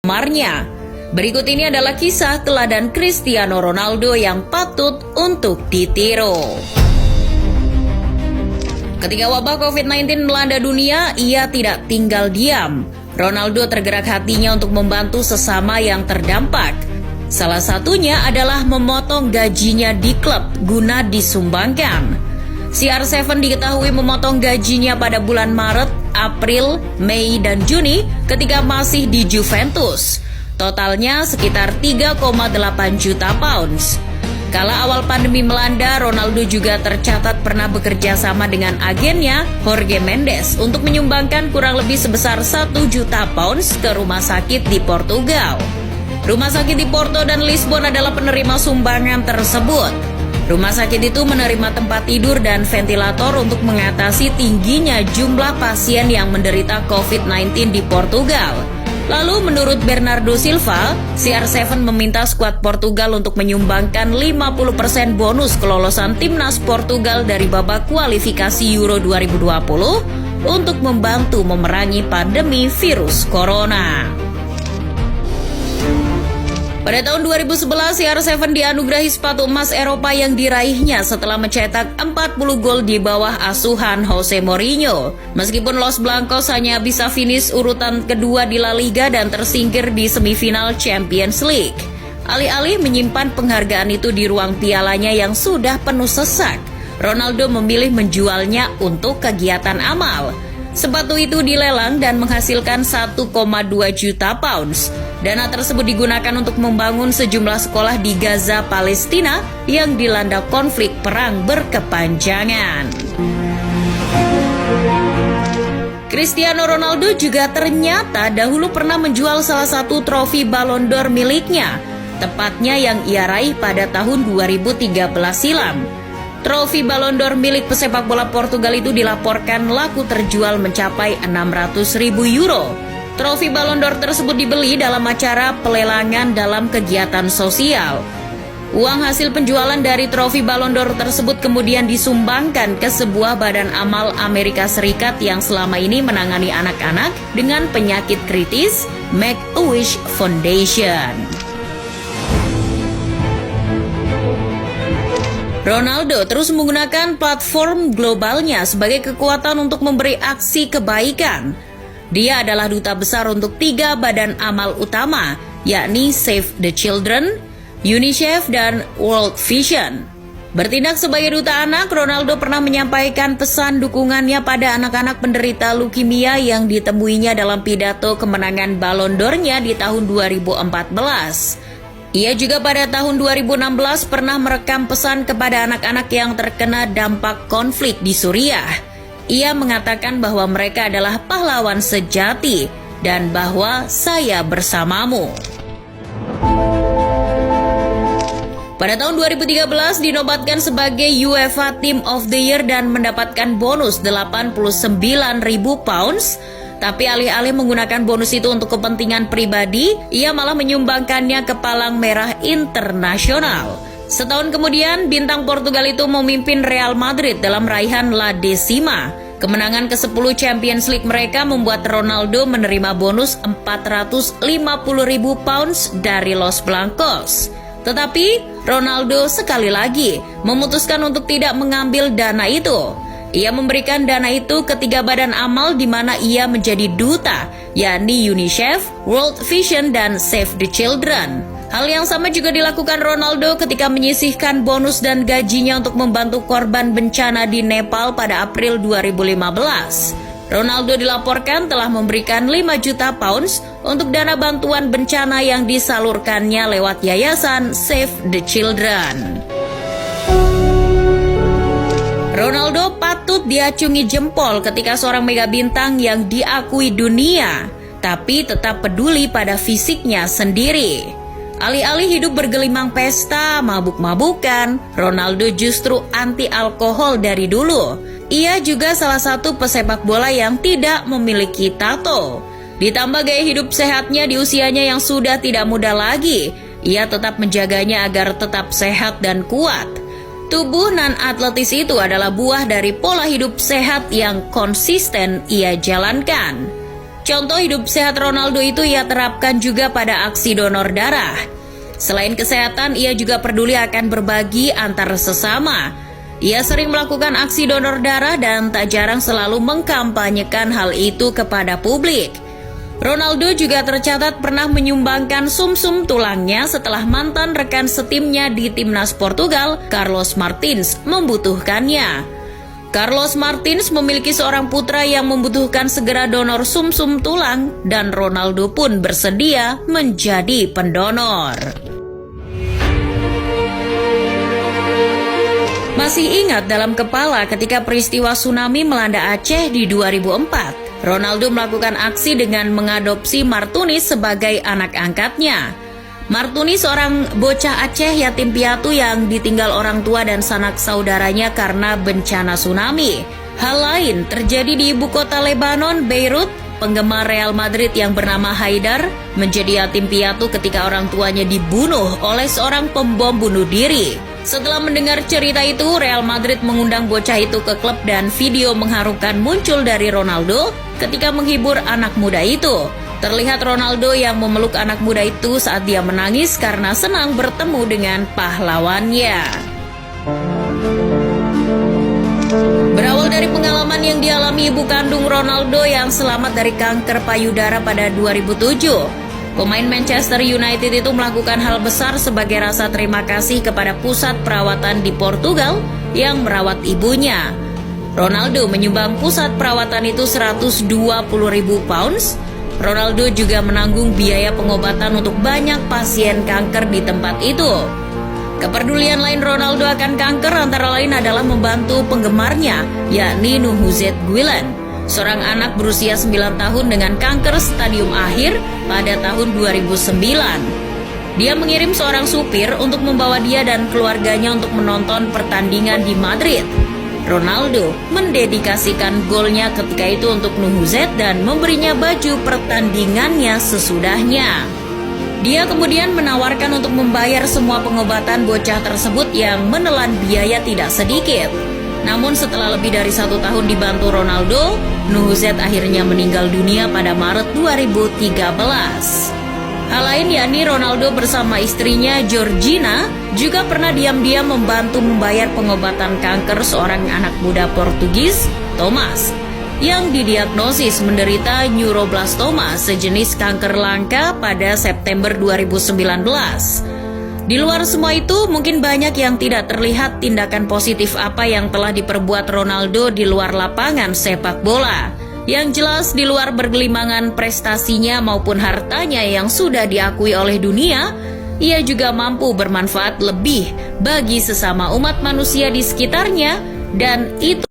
gemarnya. Berikut ini adalah kisah teladan Cristiano Ronaldo yang patut untuk ditiru. Ketika wabah COVID-19 melanda dunia, ia tidak tinggal diam. Ronaldo tergerak hatinya untuk membantu sesama yang terdampak. Salah satunya adalah memotong gajinya di klub guna disumbangkan. CR7 diketahui memotong gajinya pada bulan Maret, April, Mei, dan Juni ketika masih di Juventus. Totalnya sekitar 3,8 juta pounds. Kala awal pandemi melanda, Ronaldo juga tercatat pernah bekerja sama dengan agennya, Jorge Mendes, untuk menyumbangkan kurang lebih sebesar 1 juta pounds ke rumah sakit di Portugal. Rumah sakit di Porto dan Lisbon adalah penerima sumbangan tersebut. Rumah sakit itu menerima tempat tidur dan ventilator untuk mengatasi tingginya jumlah pasien yang menderita COVID-19 di Portugal. Lalu menurut Bernardo Silva, CR7 meminta skuad Portugal untuk menyumbangkan 50% bonus kelolosan timnas Portugal dari babak kualifikasi Euro 2020 untuk membantu memerangi pandemi virus corona. Pada tahun 2011, CR7 dianugerahi sepatu emas Eropa yang diraihnya setelah mencetak 40 gol di bawah asuhan Jose Mourinho. Meskipun Los Blancos hanya bisa finish urutan kedua di La Liga dan tersingkir di semifinal Champions League. Alih-alih menyimpan penghargaan itu di ruang pialanya yang sudah penuh sesak, Ronaldo memilih menjualnya untuk kegiatan amal. Sepatu itu dilelang dan menghasilkan 1,2 juta pounds. Dana tersebut digunakan untuk membangun sejumlah sekolah di Gaza, Palestina yang dilanda konflik perang berkepanjangan. Cristiano Ronaldo juga ternyata dahulu pernah menjual salah satu trofi Ballon d'Or miliknya, tepatnya yang ia raih pada tahun 2013 silam. Trofi Ballon d'Or milik pesepak bola Portugal itu dilaporkan laku terjual mencapai 600.000 euro. Trofi Ballon d'Or tersebut dibeli dalam acara pelelangan dalam kegiatan sosial. Uang hasil penjualan dari trofi Ballon d'Or tersebut kemudian disumbangkan ke sebuah badan amal Amerika Serikat yang selama ini menangani anak-anak dengan penyakit kritis, Make-A-Wish Foundation. Ronaldo terus menggunakan platform globalnya sebagai kekuatan untuk memberi aksi kebaikan. Dia adalah duta besar untuk 3 badan amal utama, yakni Save the Children, UNICEF, dan World Vision. Bertindak sebagai duta anak, Ronaldo pernah menyampaikan pesan dukungannya pada anak-anak penderita leukemia yang ditemuinya dalam pidato kemenangan Ballon d'Or-nya di tahun 2014. Ia juga pada tahun 2016 pernah merekam pesan kepada anak-anak yang terkena dampak konflik di Suriah. Ia mengatakan bahwa mereka adalah pahlawan sejati dan bahwa saya bersamamu. Pada tahun 2013 dinobatkan sebagai UEFA Team of the Year dan mendapatkan bonus 89.000 pounds. Tapi alih-alih menggunakan bonus itu untuk kepentingan pribadi, ia malah menyumbangkannya ke Palang Merah Internasional. Setahun kemudian, bintang Portugal itu memimpin Real Madrid dalam raihan La Decima. Kemenangan ke-10 Champions League mereka membuat Ronaldo menerima bonus 450.000 pounds dari Los Blancos. Tetapi, Ronaldo sekali lagi memutuskan untuk tidak mengambil dana itu. Ia memberikan dana itu ke 3 badan amal di mana ia menjadi duta, yakni UNICEF, World Vision, dan Save the Children. Hal yang sama juga dilakukan Ronaldo ketika menyisihkan bonus dan gajinya untuk membantu korban bencana di Nepal pada April 2015. Ronaldo dilaporkan telah memberikan 5 juta pounds untuk dana bantuan bencana yang disalurkannya lewat yayasan Save the Children. Ronaldo patut diacungi jempol ketika seorang mega bintang yang diakui dunia, tapi tetap peduli pada fisiknya sendiri. Alih-alih hidup bergelimang pesta, mabuk-mabukan, Ronaldo justru anti alkohol dari dulu. Ia juga salah satu pesepak bola yang tidak memiliki tato. Ditambah gaya hidup sehatnya di usianya yang sudah tidak muda lagi, ia tetap menjaganya agar tetap sehat dan kuat. Tubuh non-atletis itu adalah buah dari pola hidup sehat yang konsisten ia jalankan. Contoh hidup sehat Ronaldo itu ia terapkan juga pada aksi donor darah. Selain kesehatan, ia juga peduli akan berbagi antar sesama. Ia sering melakukan aksi donor darah dan tak jarang selalu mengkampanyekan hal itu kepada publik. Ronaldo juga tercatat pernah menyumbangkan sumsum tulangnya setelah mantan rekan setimnya di timnas Portugal, Carlos Martins, membutuhkannya. Carlos Martins memiliki seorang putra yang membutuhkan segera donor sumsum tulang dan Ronaldo pun bersedia menjadi pendonor. Masih ingat dalam kepala ketika peristiwa tsunami melanda Aceh di 2004? Ronaldo melakukan aksi dengan mengadopsi Martunis sebagai anak angkatnya. Martunis seorang bocah Aceh yatim piatu yang ditinggal orang tua dan sanak saudaranya karena bencana tsunami. Hal lain terjadi di ibu kota Lebanon, Beirut. Penggemar Real Madrid yang bernama Haidar menjadi yatim piatu ketika orang tuanya dibunuh oleh seorang pembom bunuh diri. Setelah mendengar cerita itu, Real Madrid mengundang bocah itu ke klub dan video mengharukan muncul dari Ronaldo ketika menghibur anak muda itu. Terlihat Ronaldo yang memeluk anak muda itu saat dia menangis karena senang bertemu dengan pahlawannya. Berawal dari pengalaman yang dialami ibu kandung Ronaldo yang selamat dari kanker payudara pada 2007, pemain Manchester United itu melakukan hal besar sebagai rasa terima kasih kepada pusat perawatan di Portugal yang merawat ibunya. Ronaldo menyumbang pusat perawatan itu 120.000 pounds. Ronaldo juga menanggung biaya pengobatan untuk banyak pasien kanker di tempat itu. Kepedulian lain Ronaldo akan kanker antara lain adalah membantu penggemarnya, yakni Nuhuzet Guilan, seorang anak berusia 9 tahun dengan kanker stadium akhir pada tahun 2009. Dia mengirim seorang supir untuk membawa dia dan keluarganya untuk menonton pertandingan di Madrid. Ronaldo mendedikasikan golnya ketika itu untuk Nuhuzet dan memberinya baju pertandingannya sesudahnya. Dia kemudian menawarkan untuk membayar semua pengobatan bocah tersebut yang menelan biaya tidak sedikit. Namun setelah lebih dari 1 tahun dibantu Ronaldo, Nuhuzet akhirnya meninggal dunia pada Maret 2013. Hal lain yakni Ronaldo bersama istrinya Georgina juga pernah diam-diam membantu membayar pengobatan kanker seorang anak muda Portugis, Thomas, yang didiagnosis menderita neuroblastoma, sejenis kanker langka pada September 2019. Di luar semua itu, mungkin banyak yang tidak terlihat tindakan positif apa yang telah diperbuat Ronaldo di luar lapangan sepak bola. Yang jelas di luar bergelimangan prestasinya maupun hartanya yang sudah diakui oleh dunia, ia juga mampu bermanfaat lebih bagi sesama umat manusia di sekitarnya, dan itu